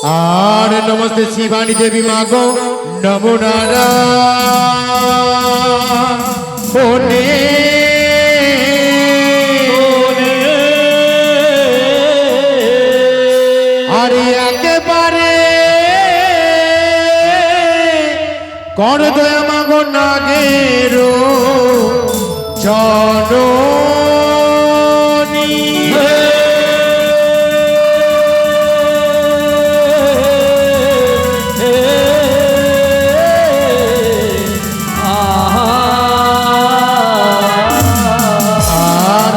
আর নমস্তে শিবানী দেবী মাগো নমো নারায়ণে। আর একেবারে কর দয়া মাগো নাগেরো জননী।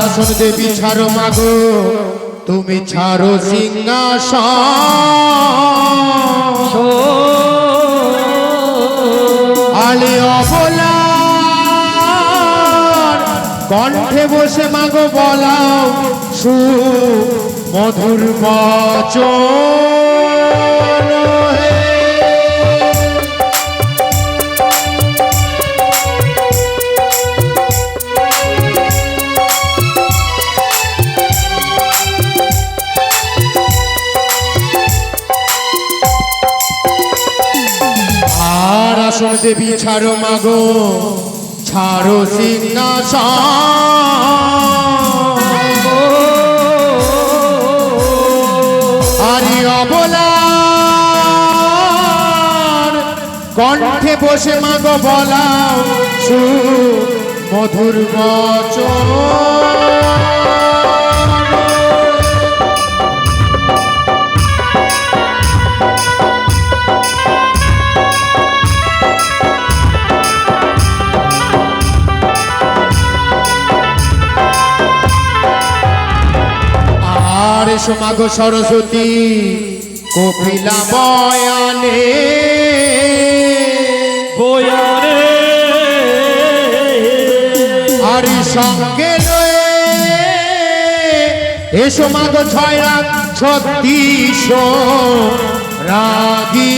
আসন দেবী ছাড়ো মাগো তুমি ছাড়ো সিংহাসন। আলে অবলার কণ্ঠে বসে মাগো বলাও সু মধুর বচন। আর আসন দেবী ছাড়ো মাগো ছাড়ো সিংহাসন। আরে অবলার কণ্ঠে বসে মাগো বলাও সু মধুর বচন। আর এসো মাগো সরস্বতী কপিলা বয়ানে বয়ানে। আর সঙ্গে রয়ে এসো মাগো ছয় রাত 36 রাগী।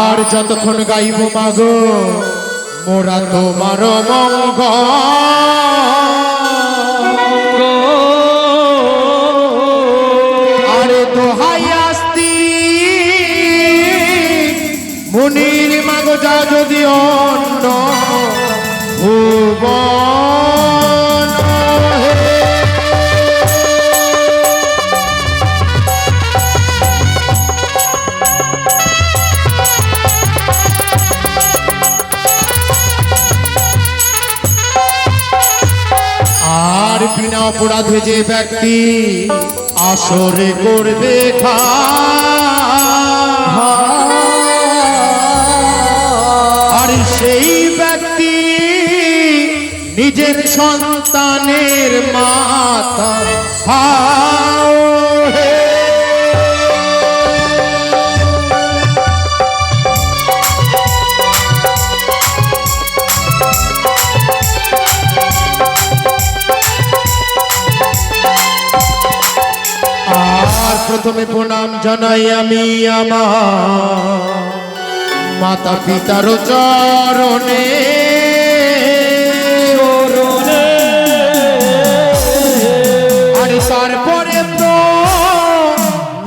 আর যতক্ষণ গাইব মাগো মোরা তোমার মঙ্গল। আরে দোহাই আস্তি মুনির মাগো যা যদি অন্য ভুবন। আর বিনা অপরাধে যে ব্যক্তি আসরে করবে আর সেই ব্যক্তি নিজের সন্তানের মাতা প্রথমে প্রণাম জানাই আমি আমার মাতা পিতার চরণে। আর তারপরে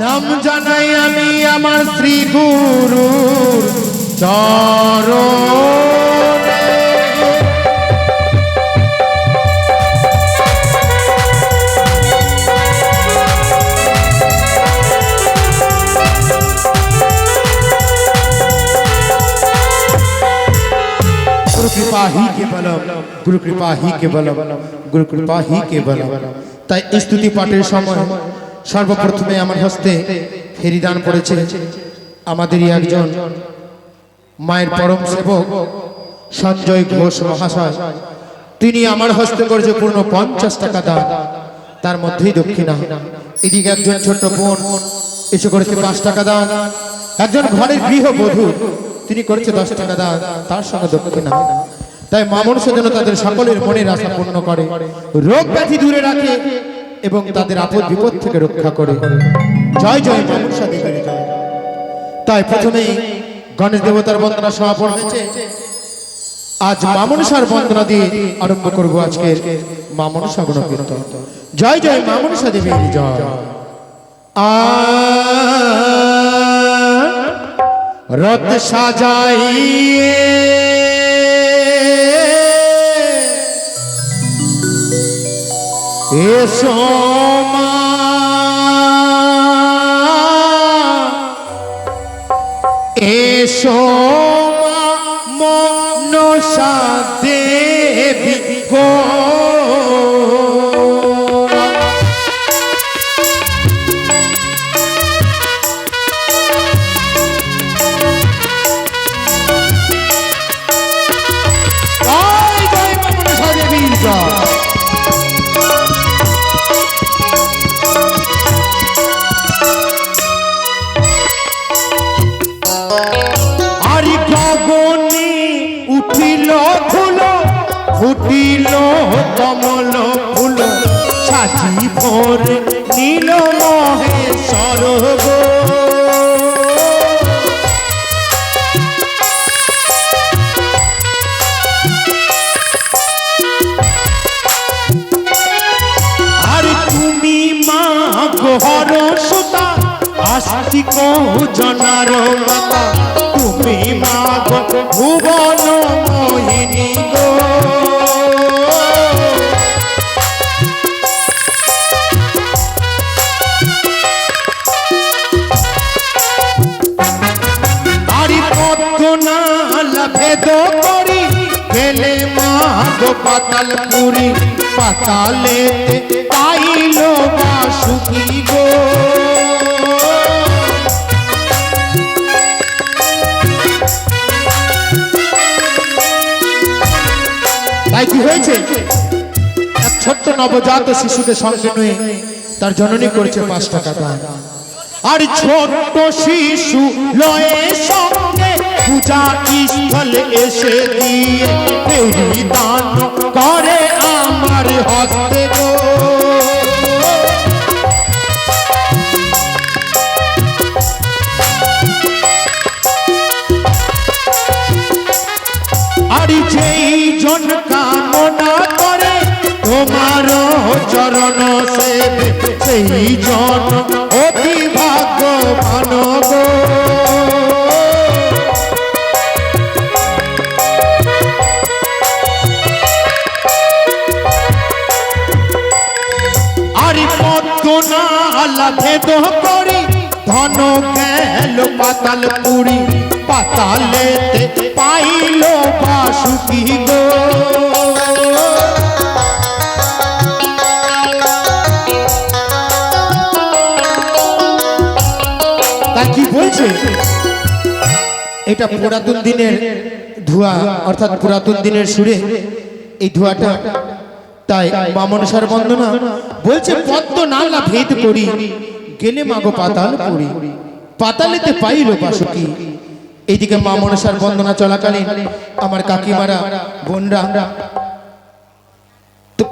নাম জানাই আমি আমার শ্রী গুরুর চরণে। गुरु कृपा ही केवलम गुरु कृपा ही केवलम गुरु कृपा ही केवलम। তাই স্তুতি পাঠের সময় সর্বপ্রথমে আমার হস্তে ফেরিদান পড়েছে আমাদেরই একজন মায়ের পরম সেবক সঞ্জয় ঘোষ মহাশয়। তিনি আমার হস্তে করেছে পূর্ণ 50 টাকা দান, তার মধ্যেই দক্ষিণা। এদিকে একজন ছোট বোন এসে করেছে 5 টাকা দান। একজন ঘরের গৃহবধূ তিনি করেছে 10 টাকা দান, তার সঙ্গে দক্ষিণা। তাই মা মনসা যেন তাদের সকলের মনের আশা পূর্ণ করে, রোগ ব্যাধি দূরে রাখে এবং তাদের আপদ বিপদ থেকে রক্ষা করে। জয় জয় মা মনসা দেবীর জয়। তাই প্রথমেই গণেশ দেবতার বন্দনা সমাপন হয়েছে। আজ মা মনসার বন্দনা দিয়ে আরম্ভ করব আজকের মা মনসা গুণকীর্তন। জয় জয় মা মনসা দেবীর জয়। রথ সাজাইয়ে এসো মা, এসো মা মনসা দেবী গো। জয় জয় মা মনসা দেবীর জয়। উঠিল ফুল ফুটিল কমল ফুল সাজি ভোর নীল মহেশ্বর গো। আর তুমি মা গহর সুতা আস্তিক জনার মাতা, তুমি মা গো ভুবন মোহিনী গো। আরি পদ্মনালা ভেদ করি গেলে মা গো পাতাল পুরি, পাতালেতে পাইল বাসুকি গো। তাই কি হয়েছে, এক ছোট্ট নবজাত শিশুকে সঙ্গে নিয়ে তার জননী করেছে 5 টাকা দান। আর ছোট্ট শিশু লয়ে সঙ্গে পূজা স্থলে এসে দিয়ে ফেরি দান করে আমার হস্তে গো। আর যেই জন কামনা করে তোমার চরণ সেবে, সেই জন অতি ভাগ্যবান গো। আর পদ্মনালা ভেদ করি ধন গেল পাতাল পুরি, পাতালেতে পাইল বাসুকি গো। তা কি বলছে, এটা পুরাতন দিনের ধোঁয়া, অর্থাৎ পুরাতন দিনের সুরে এই ধোঁয়াটা। তাই মা মনসার বন্দনা বলছে পদ্মনালা ভেদ করি গেলে মাগো পাতাল পুরি, পাতালেতে পাইল বাসুকি। এইদিকে মা মনসার বন্দনা চলাকালীন আমার কাকিমারা বোনরা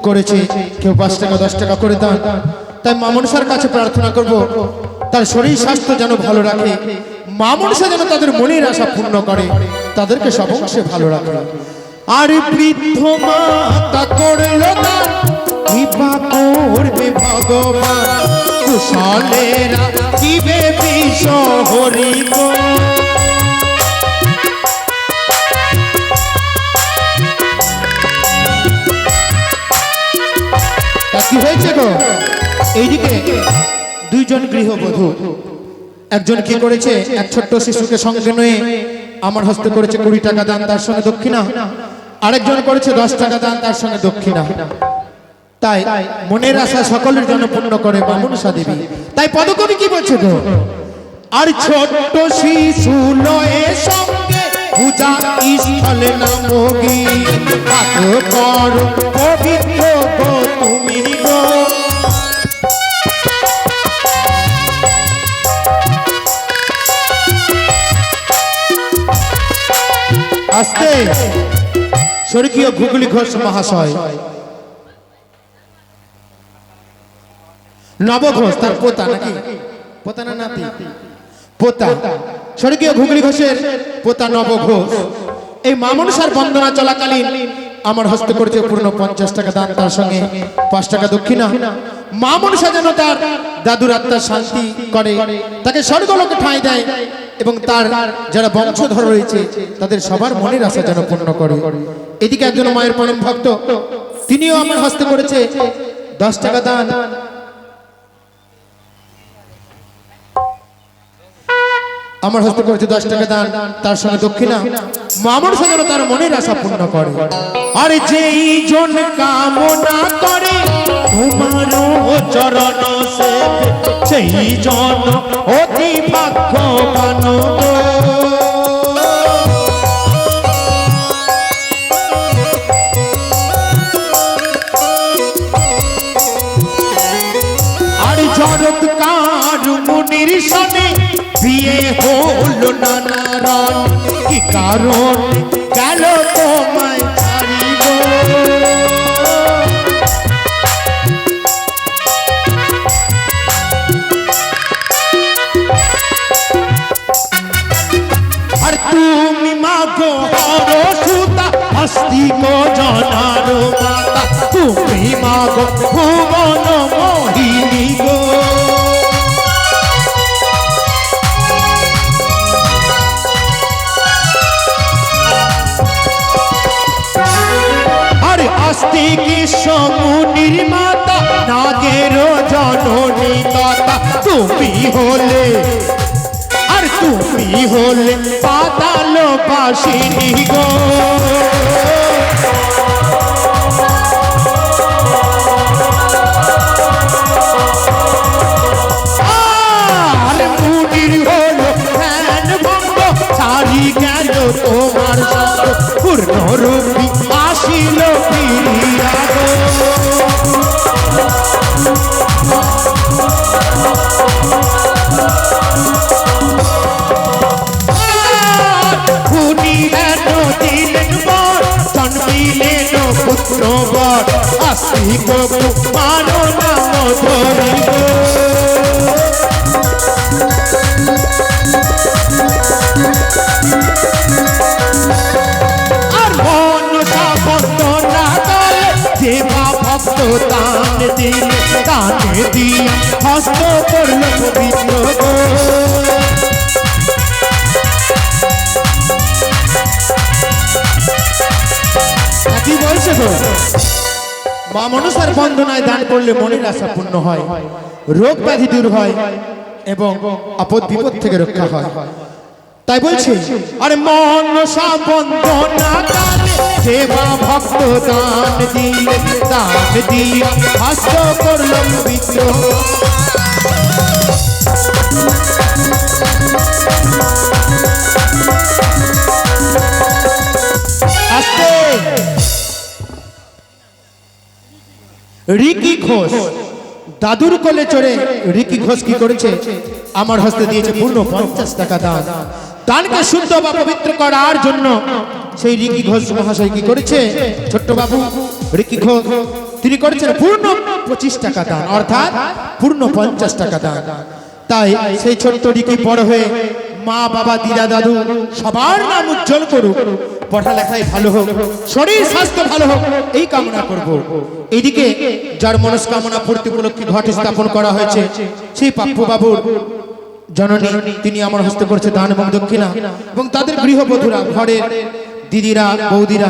করেছে কেউ 5 টাকা 10 টাকা করে দান। তাই মা মনসার কাছে প্রার্থনা করব তার শরীর স্বাস্থ্য যেন ভালো রাখে, মা মনসা যেন তাদের মনের আশা পূর্ণ করে, তাদেরকে সব অংশে ভালো রাখে। আর বৃদ্ধ মাতা করল দান, কৃপা করবে ভগবান, কুশলেরা দিবে বিষ হরি গো। কি হয়েছে গো, এইদিকে 2 জন গৃহবধূ, একজন কি করেছে এক ছোট্ট শিশুকে সঙ্গে নিয়ে আমার হস্তে করেছে 20 টাকা দান, তার সঙ্গে দক্ষিণা। আরেকজন করেছে 10 টাকা দান, তার সঙ্গে দক্ষিণা। তাই মনের আশা সকলের জন্য পূর্ণ করে মা মনসা দেবী। তাই পদকবি কি বলছে গো, আর ছোট্ট শিশু লয়ে সঙ্গে পূজা স্থলে নামগি, পাক কর পবিত্র গো তুমি গো। আস্তে স্বর্গীয় গুগলি ঘোষ মহাশয় নব ঘোষ, তার পোতা নাকি পোতা না নাতি, পোতা স্বর্গীয় ঘুগলি ঘোষের পোতা নব ঘোষ এই মা মনসার বন্দনা চলাকালীন আমার হস্তে করেছে পূর্ণ 50 টাকা দান, তার সঙ্গে 5 টাকা দক্ষিণা। মা মনসা যেন তার দাদুর আত্মার শান্তি করে, তাকে স্বর্গলোকে ঠাঁই দেয় এবং তার যারা বংশধর রয়েছে তাদের সবার মনের আশা যেন পূর্ণ করে। এদিকে একজন মায়ের পরম ভক্ত, তিনিও আমার হস্তে করেছে 10 টাকা দান। আমার হস্তে করেছে 10 টাকা দান, তার সঙ্গে দক্ষিণা। মা মনসা যেন তার মনের আশা পূর্ণ করে। আর যেই জন কামনা করে তোমার চরণ সেবে, সেই জন অতি ভাগ্যবান গো। আর জগৎকার মুনির সনে বিয়ে হলো নানারণ, কি কারণ গেল তোমায় ছাড়িব। আর তুমি মাগো হর সুতা আস্তিক জনার মাতা, তুমি মাগো ভুবন মোহিনী গো। আস্তিক সমুনির মাতা, নাগের জননী তথা তুমি হলে, আর তুমি হলে পাতাল বাসিনী গো। আর মুনির হলো ধ্যান ভঙ্গ, ছাড়ি গেল তোমার সঙ্গ, পূর্ণ রূপী আসিল ফিরিয়া গো। খুনিলেন দিলেন বর, জন্মিলেন পুত্র বর, আস্তিক মানো নাম ধরিব। আর মনসা বন্দনা করে দেবা ভক্ত দান দিলে, দানে দিয়া হস্ত করল পবিত্র গো। কি বলছে গো? মা মনসার বন্দনায় দান করলে মনের আশা পূর্ণ হয়, রোগ ব্যাধি দূর হয় এবং আপদ বিপদ থেকে রক্ষা হয়। তাই বলছি, আরে মনসা বন্দনা কালে দেবা ভক্ত দান দিলে, দান দিয়া হস্ত করল পবিত্র। আস্তে রিকি ঘোষ দাদুর কোলে চড়ে রিকি ঘোষ কি করেছে? আমার হস্তে দিয়েছে পূর্ণ 50 টাকা দান। দানকে শুদ্ধ বা পবিত্র করার জন্য সেই রিকি ঘোষ মহাশয় কি করেছে? ছোট্ট বাবু রিকি ঘোষ তিনি করেছেন পূর্ণ 25 টাকা দান, অর্থাৎ পূর্ণ 50 টাকা দান। তাই সেই ছোট্ট রিকি বড় হয়ে মা বাবা দিদা দাদু সবার নাম উজ্জ্বল করুক, পড়ালেখায় ভালো হোক, শরীর স্বাস্থ্য ভালো হোক, এই কামনা করব। এইদিকে যার মনস্কামনা পূর্তি উপলক্ষে ঘট স্থাপন করা হয়েছে সেই পাপ্পু বাবুর জননী, তিনি আমার হস্তে করেছে দান এবং দক্ষিণা, এবং তাদের গৃহবধূরা ঘরের দিদিরা বৌদিরা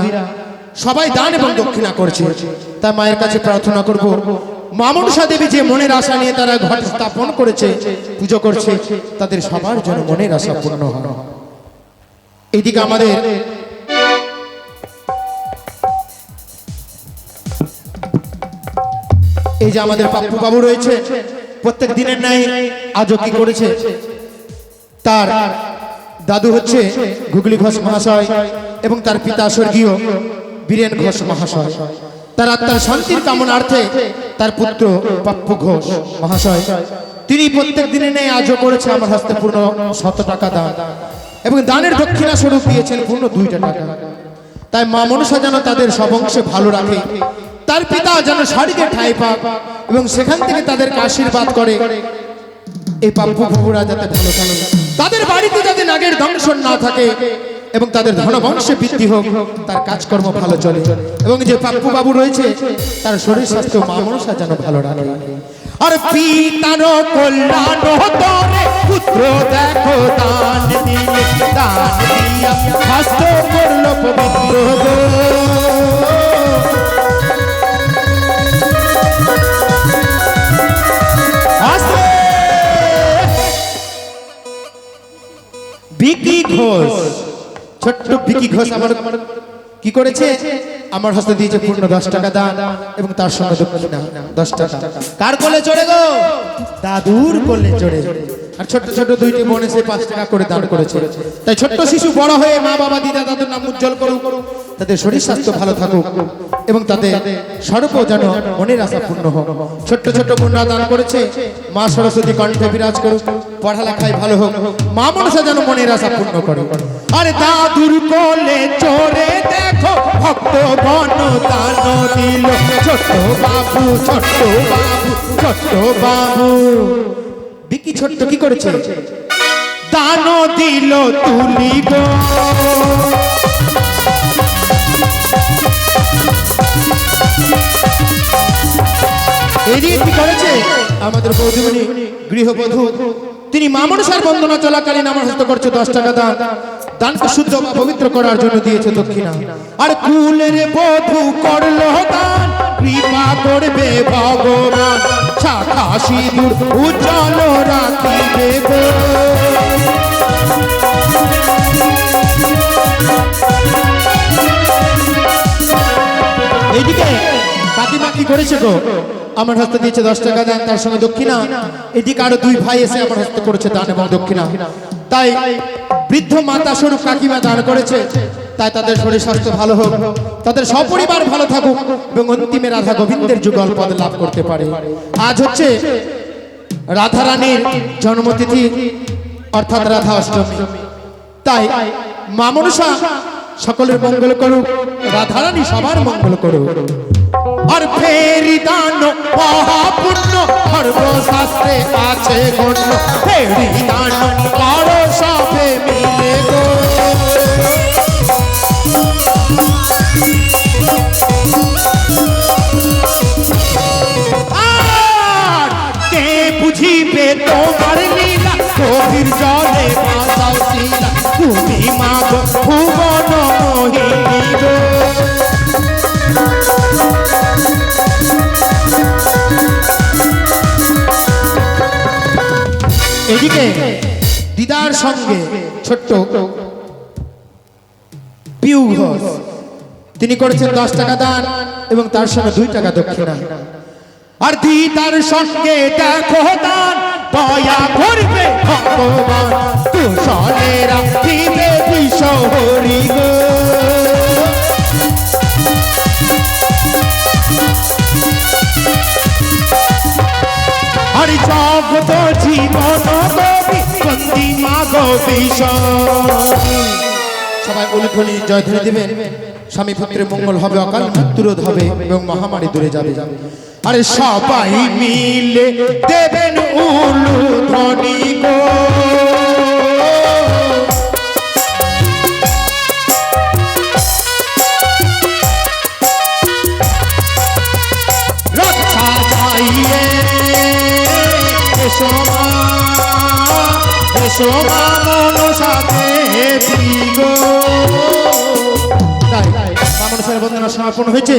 সবাই দান এবং দক্ষিণা করছে। তাই মায়ের কাছে প্রার্থনা করব, মা মনসা দেবী যে মনের আশা নিয়ে তারা ঘট স্থাপন করেছে, পুজো করছে, তাদের সবার জন্য মনের আশা পূর্ণ হয়। এইদিকে আমাদের এই যে আমাদের পাপ্পু বাবু রয়েছে, প্রত্যেক দিনের ন্যায় আজও কি করেছে, তার দাদু হচ্ছে ঘুগলি ঘোষ মহাশয় এবং তার পিতা স্বর্গীয় বীরেন ঘোষ মহাশয়। তার আত্মার শান্তির কামনার্থে তার পুত্র পাপ্পু ঘোষ মহাশয় তিনি প্রত্যেক দিনে নেই আজও করেছে আমার হস্তে পূর্ণ 100 টাকা দান এবং দানের দক্ষিণা স্বরূপ দিয়েছেন পূর্ণ 2 টাকা। তাই মা মনসা যেন তাদের সব অংশে ভালো রাখে, তার পিতা যেন স্বর্গে ঠাঁই পাক এবং সেখান থেকে তাদেরকে আশীর্বাদ করে এই পাপ্পু বাবুরা যাতে ভালো থাকে, তাদের বাড়িতে যাতে নাগের দংশন না থাকে এবং তাদের ধনবংশে বৃদ্ধি হোক, তার কাজকর্ম ভালো চলে, এবং যে পাপ্পু বাবু রয়েছে তার শরীর স্বাস্থ্য মা মনসা যেন ভালো রাখে। আর পিতার কল্যাণ তোরে পুত্র দেখো দান দিলে, দান দিয়া স্বাস্থ্য করল পবিত্র গো। বিকি ঘোষ, ছোট্ট বিকি ঘোষ আমার কি করেছে, আমার হস্তে দিয়েছে পূর্ণ 10 টাকা দান এবং তার সঙ্গে দক্ষিণা 10 টাকা। কার কোলে চড়ে গো? দাদুর কোলে চড়ে। আর ছোট্ট ছোট্ট দুইটি বোন এসে 5 টাকা করে দান করেছে। তাই ছোট্ট শিশু বড় হয়ে মা বাবা দিদা দাদুর নাম উজ্জ্বল করুক, তাদের শরীর স্বাস্থ্য ভালো থাকুক এবং তাদের সর্ব যেন মনের আশা পূর্ণ হোক। ছোট্ট ছোট্ট বোনরা দান করেছে, মা সরস্বতী কণ্ঠে বিরাজ করুক, পড়ালেখায় ভালো হোক, মা মনসা যেন মনের আশা পূর্ণ করে। আরে দাদুর কোলে চড়ে দেখো ভক্ত গণ দান দিল, ছোট্ট বাবু ছোট্ট বাবু ছোট্ট বাবু। বিকি ছোট্ট কি করেছে? দান দিল তুলি গো। এদিকে কি করেছে আমাদের বৌদিমণি গৃহবধূ, তিনি মা মনসার বন্দনা চলাকালীন আমার হস্ত করছে 10 টাকা দান। দানকে শুদ্ধ বা পবিত্র করার জন্য দিয়েছে দক্ষিণা। আর কুলের বধূ করলো দান, কৃপা করবে ভগবান, শাখা সিঁদুর উজ্জ্বল রাখিবে গো। এইদিকে কাকিমা কি করেছে গো? আমার হস্তে দিয়েছে 10 টাকা দান, তার সঙ্গে দক্ষিণা। এদিকে আরো 2 ভাই এসে আমার হস্তে করেছে দান এবং দক্ষিণা। তাই বৃদ্ধ মাতা স্বরূপ কাকিমা দান করেছে, তাই তাদের শরীর স্বাস্থ্য ভালো হোক, তাদের সপরিবার ভালো থাকুক এবং অন্তিমে রাধা গোবিন্দের যুগল পদ লাভ করতে পারে। আজ হচ্ছে রাধা রানীর জন্মতিথি অর্থাৎ রাধা অষ্টমী। তাই মা মনসা সকলের মঙ্গল করুক, রাধা রানী সবার মঙ্গল করুক। আর ফেরি দান মহাপুণ্য সর্বশাস্ত্রে আছে গণ্য, ফেরি দান করো সবে মিলে গো। আর কে বুঝিবে তোমার লীলা, গভীর জলে ভাসাও শিলা, তুমি মা গো ভুবন মোহিনী গো। এদিকে দিদার সঙ্গে ছোট্ট পিউ ঘোষ, তিনি করেছেন 10 টাকা দান এবং তার সঙ্গে 2 টাকা দক্ষিণা। আর দিদার সঙ্গে দেখো দান, দয়া করবে ভগবান, কুশলে রাখিবে বিশ্ব হরি গো। আর জগত জীবন কবি বন্দি মা গো বিষয়। সবাই উলুধ্বনি জয়ধ্বনি দিবেন, স্বামী পুত্রের মঙ্গল হবে, অকাল মৃত্যু রোধ হবে এবং মহামারী দূরে যাবে। আরে সবাই মিলে দেবেন উলুধ্বনি গো। রক্ষা চাইয়ে এসো মা মনসাতে গো। তাই মা মনসার বন্দনা সমাপন হয়েছে।